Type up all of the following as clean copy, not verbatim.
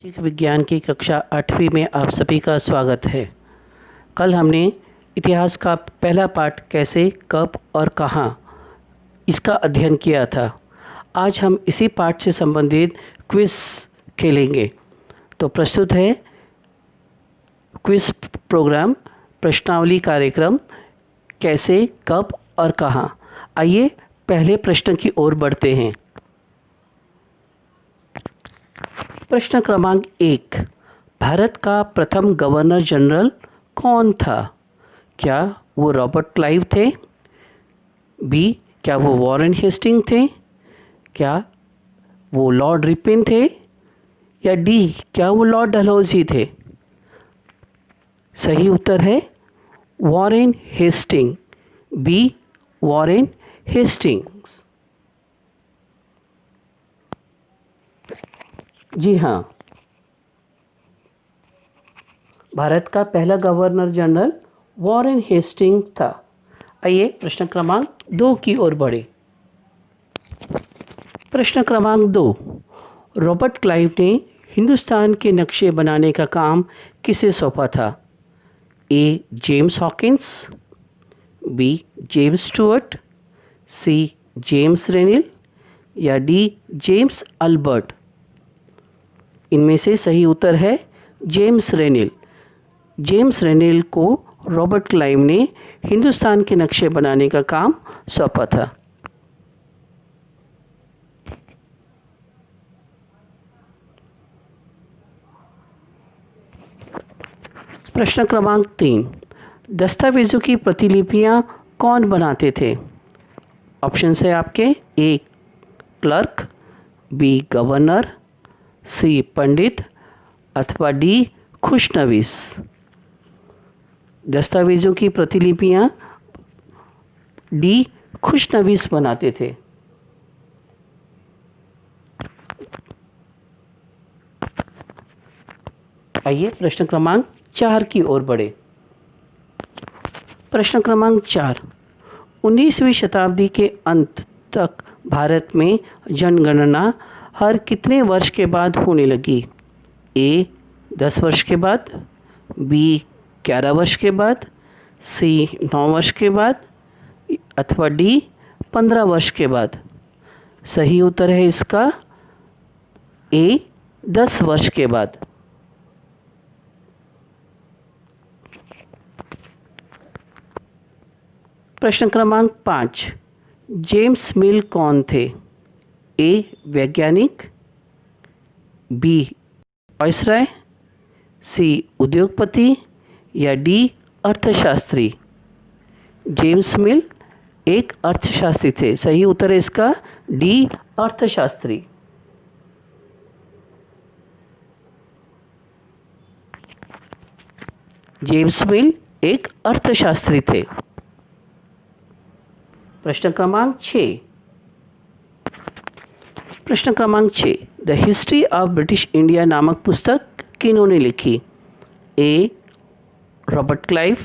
सामाजिक विज्ञान की कक्षा 8वीं में आप सभी का स्वागत है। कल हमने इतिहास का पहला पाठ कैसे, कब और कहाँ इसका अध्ययन किया था। आज हम इसी पाठ से संबंधित क्विज खेलेंगे। तो प्रस्तुत है क्विज प्रोग्राम, प्रश्नावली कार्यक्रम कैसे, कब और कहाँ। आइए पहले प्रश्न की ओर बढ़ते हैं। प्रश्न क्रमांक 1, भारत का प्रथम गवर्नर जनरल कौन था? क्या वो रॉबर्ट क्लाइव थे? बी, क्या वो वॉरेन हेस्टिंग थे? क्या वो लॉर्ड रिपेन थे? या डी, क्या वो लॉर्ड डलहौजी थे? सही उत्तर है Warren Hasting, B Warren Hastings. जी हाँ, भारत का पहला गवर्नर जनरल वॉरेन हेस्टिंग था। आइए प्रश्न क्रमांक 2 की ओर बढ़े। प्रश्न क्रमांक 2, रॉबर्ट क्लाइव ने हिंदुस्तान के नक्शे बनाने का काम किसे सौंपा था? A, James Hawkins, B, James Stuart, C, James Rennell या डी, जेम्स अल्बर्ट। इनमें से सही उत्तर है जेम्स रेनिल। जेम्स रेनिल को रॉबर्ट क्लाइव ने हिंदुस्तान के नक्शे बनाने का काम सौंपा था। प्रश्न क्रमांक 3, दस्तावेजों की प्रतिलिपियां कौन बनाते थे? ऑप्शन है आपके, ए, क्लर्क, बी, गवर्नर, सी, पंडित अथवा डी, खुशनवीस। दस्तावेजों की प्रतिलिपियां डी, खुशनवीस बनाते थे। आइए प्रश्न क्रमांक 4 की ओर बढ़े। प्रश्न क्रमांक 4, 19वीं शताब्दी के अंत तक भारत में जनगणना हर कितने वर्ष के बाद होने लगी? ए, 10 वर्ष के बाद, बी, 11 वर्ष के बाद, सी, 9 वर्ष के बाद अथवा डी, 15 वर्ष के बाद। सही उत्तर है इसका ए, 10 वर्ष के बाद। प्रश्न क्रमांक 5, जेम्स मिल कौन थे? ए, वैज्ञानिक, बी, वायसराय, सी, उद्योगपति या डी, अर्थशास्त्री। जेम्स मिल एक अर्थशास्त्री थे। सही उत्तर है इसका डी, अर्थशास्त्री। जेम्स मिल एक अर्थशास्त्री थे। प्रश्न क्रमांक 6, प्रश्न क्रमांक 6, the history of British India नामक पुस्तक किन्होंने लिखी? A, Robert Clive,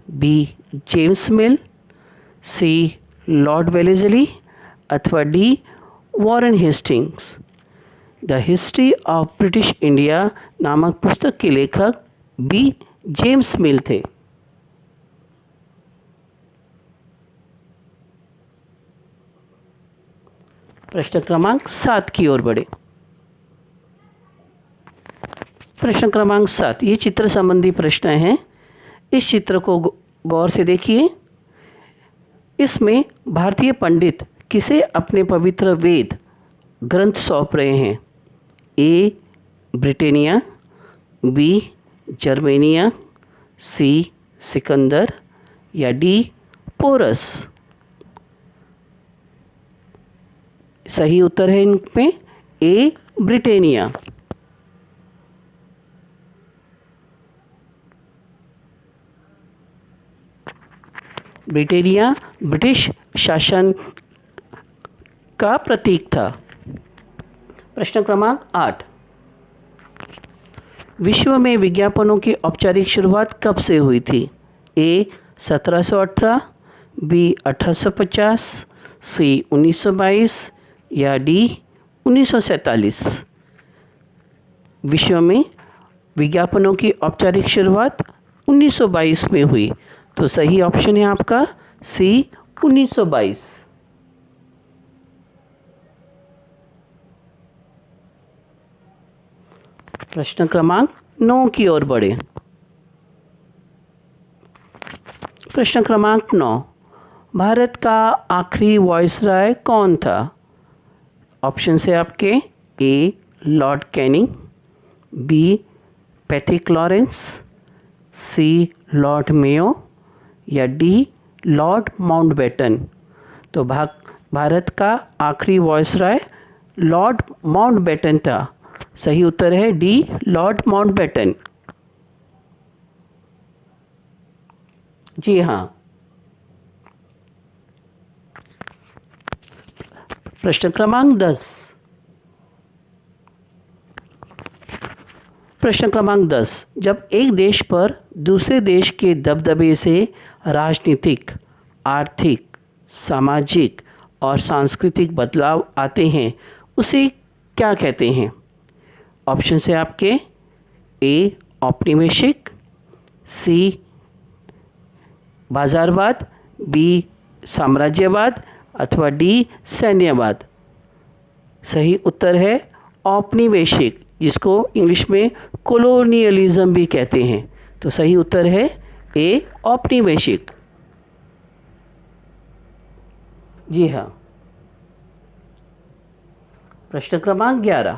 B, James Mill, C, Lord Wellesley अथवा D, Warren Hastings. The history of British India नामक पुस्तक के लेखक बी, जेम्स मिल थे। प्रश्न क्रमांक 7 की ओर बढ़े। प्रश्न क्रमांक 7, ये चित्र संबंधी प्रश्न है। इस चित्र को गौर से देखिए। इसमें भारतीय पंडित किसे अपने पवित्र वेद ग्रंथ सौंप रहे हैं? ए, ब्रिटेनिया, बी, जर्मेनिया, सी, सिकंदर या डी, पोरस। सही उत्तर है इनमें ए, ब्रिटेनिया। ब्रिटेनिया ब्रिटिश शासन का प्रतीक था। प्रश्न क्रमांक 8, विश्व में विज्ञापनों की औपचारिक शुरुआत कब से हुई थी? ए, 1718, बी, 1850, सी, 1922 या डी, 1947। विश्व में विज्ञापनों की औपचारिक शुरुआत 1922 में हुई। तो सही ऑप्शन है आपका सी 1922। प्रश्न क्रमांक 9 की ओर बढ़े। प्रश्न क्रमांक 9, भारत का आखिरी वॉइसरॉय कौन था? ऑप्शन है आपके A Lord Canning, B Patrick Lawrence, C Lord Mayo या डी लॉर्ड माउंटबेटन। तो भारत का आखिरी वॉइसरॉय लॉर्ड माउंटबेटन था। सही उत्तर है डी लॉर्ड माउंटबेटन। जी हाँ। प्रश्न क्रमांक 10। प्रश्न क्रमांक 10, जब एक देश पर दूसरे देश के दबदबे से राजनीतिक, आर्थिक, सामाजिक और सांस्कृतिक बदलाव आते हैं उसे क्या कहते हैं? ऑप्शन है आपके ए औपनिवेशिक, सी बाजारवाद, बी साम्राज्यवाद अथवा डी सैन्यवाद। सही उत्तर है औपनिवेशिक, जिसको इंग्लिश में कोलोनियलिज्म भी कहते हैं। तो सही उत्तर है ए औपनिवेशिक। जी हाँ। प्रश्न क्रमांक 11।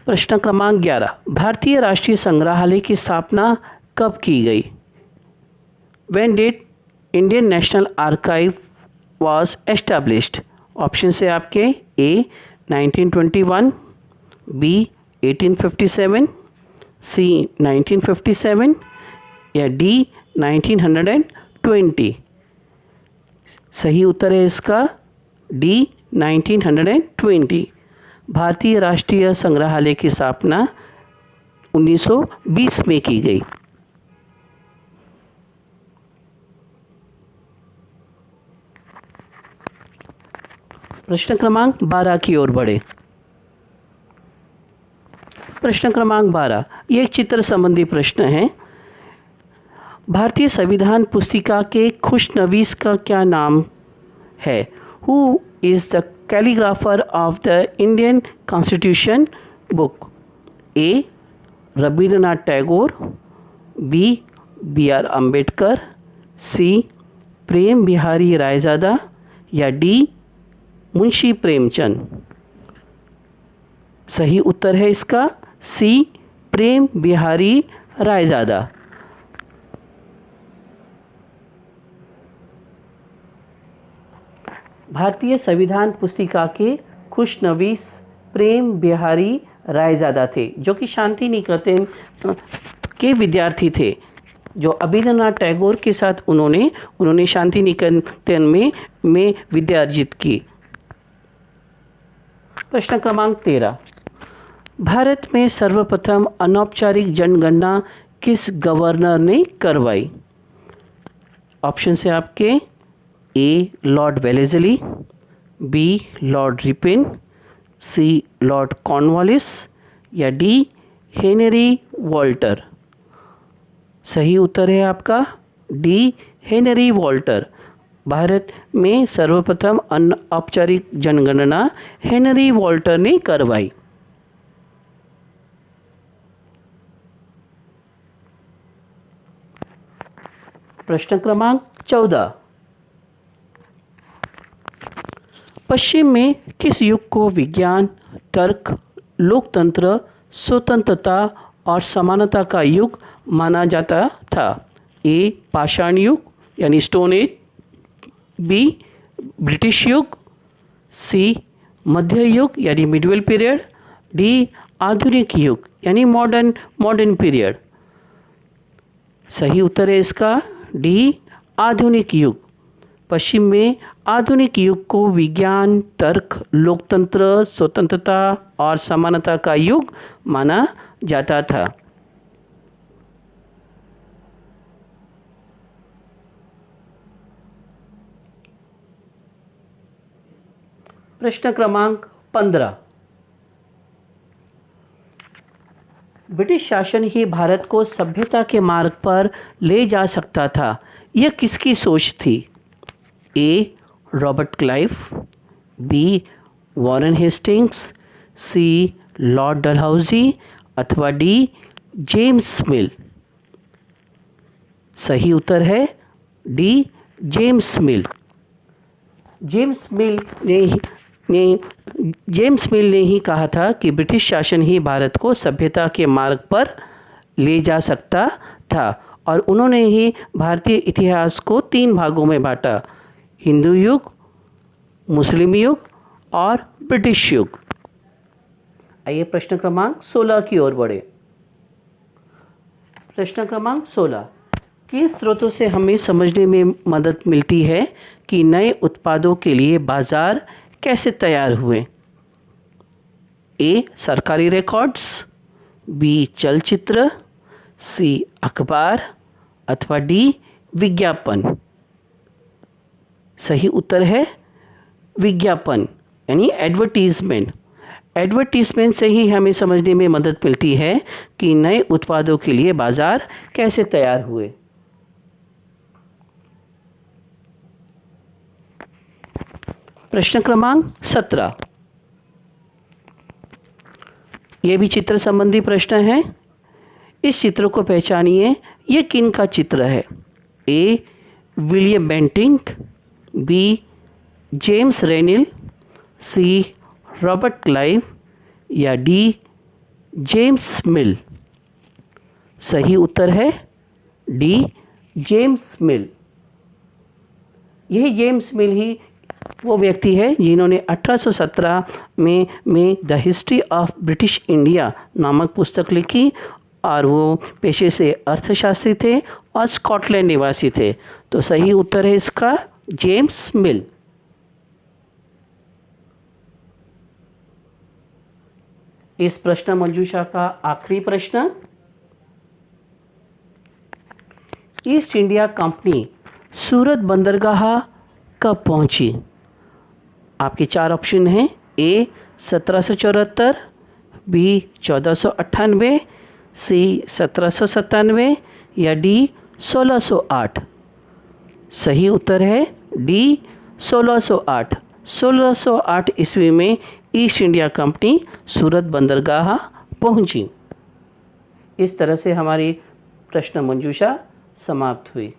प्रश्न क्रमांक 11, भारतीय राष्ट्रीय संग्रहालय की स्थापना कब की गई? When did Indian National Archive was established? Option है आपके ए 1921, बी 1857, सी 1957 या डी 1920। सही उत्तर है इसका डी 1920। भारतीय राष्ट्रीय संग्रहालय की स्थापना 1920 में की गई। प्रश्न क्रमांक 12 की ओर बढ़े। प्रश्न क्रमांक 12, ये एक चित्र संबंधी प्रश्न है। भारतीय संविधान पुस्तिका के खुशनवीस का क्या नाम है? Who is the calligrapher of the Indian constitution book? A Rabindranath Tagore, B B R Ambedkar, C Prem Behari Raizada या डी मुंशी प्रेमचंद। सही उत्तर है इसका सी प्रेम बिहारी रायजादा। भारतीय संविधान पुस्तिका के खुशनवीस प्रेम बिहारी रायजादा थे, जो कि शांति निकेतन के विद्यार्थी थे। जो रविंद्रनाथ टैगोर के साथ उन्होंने शांति निकेतन में विद्या अर्जित की। प्रश्न क्रमांक 13, भारत में सर्वप्रथम अनौपचारिक जनगणना किस गवर्नर ने करवाई? ऑप्शन है आपके A Lord Wellesley, B Lord Ripon, C Lord Cornwallis या डी हेनरी वॉल्टर। सही उत्तर है आपका डी हेनरी वॉल्टर। भारत में सर्वप्रथम अनौपचारिक जनगणना हेनरी वॉल्टर ने करवाई। प्रश्न क्रमांक 14, पश्चिम में किस युग को विज्ञान, तर्क, लोकतंत्र, स्वतंत्रता और समानता का युग माना जाता था? ए पाषाण युग यानी स्टोन एज, बी ब्रिटिश युग, सी मध्य युग यानी मिडवेल पीरियड, डी आधुनिक युग यानी मॉडर्न पीरियड। सही उत्तर है इसका डी आधुनिक युग। पश्चिम में आधुनिक युग को विज्ञान, तर्क, लोकतंत्र, स्वतंत्रता और समानता का युग माना जाता था। प्रश्न क्रमांक 15, ब्रिटिश शासन ही भारत को सभ्यता के मार्ग पर ले जा सकता था, यह किसकी सोच थी? A. Robert Clive, B. Warren Hastings, C. Lord Dalhousie अथवा डी. James Mill. सही उत्तर है D. James Mill. James Mill ने ही कहा था कि ब्रिटिश शासन ही भारत को सभ्यता के मार्ग पर ले जा सकता था, और उन्होंने ही भारतीय इतिहास को 3 भागों में बांटा: हिंदू युग, मुस्लिम युग और ब्रिटिश युग। आइए प्रश्न क्रमांक 16 की ओर बढ़े। प्रश्न क्रमांक 16, किस स्रोतों से हमें समझने में मदद मिलती है कि नए उत्पादों के लिए बाजार कैसे तैयार हुए? ए. सरकारी रिकॉर्ड्स, बी. चलचित्र, सी. अखबार अथवा डी. विज्ञापन। सही उत्तर है विज्ञापन, यानी एडवर्टीजमेंट। एडवर्टीजमेंट से ही हमें समझने में मदद मिलती है कि नए उत्पादों के लिए बाजार कैसे तैयार हुए। प्रश्न क्रमांक 17, ये भी चित्र संबंधी प्रश्न है। इस चित्र को पहचानिए, ये किन का चित्र है? A. William Bentinck, B. James Rennell, C. Robert Clive या डी. James Mill. सही उत्तर है डी. जेम्स मिल। यही जेम्स मिल ही वो व्यक्ति है जिन्होंने 1817 में the history of British India नामक पुस्तक लिखी, और वो पेशे से अर्थशास्त्री थे और स्कॉटलैंड निवासी थे। तो सही उत्तर है इसका जेम्स मिल। इस प्रश्न मंजूषा का आखिरी प्रश्न, ईस्ट इंडिया कंपनी सूरत बंदरगाह कब पहुंची? आपके 4 ऑप्शन हैं। ए. 1774, बी. 1498, सी. 1797 या डी. 1608। सही उत्तर है डी. 1608। 1608 ईस्वी में ईस्ट इंडिया कंपनी सूरत बंदरगाह पहुंची। इस तरह से हमारी प्रश्न मंजूषा समाप्त हुई।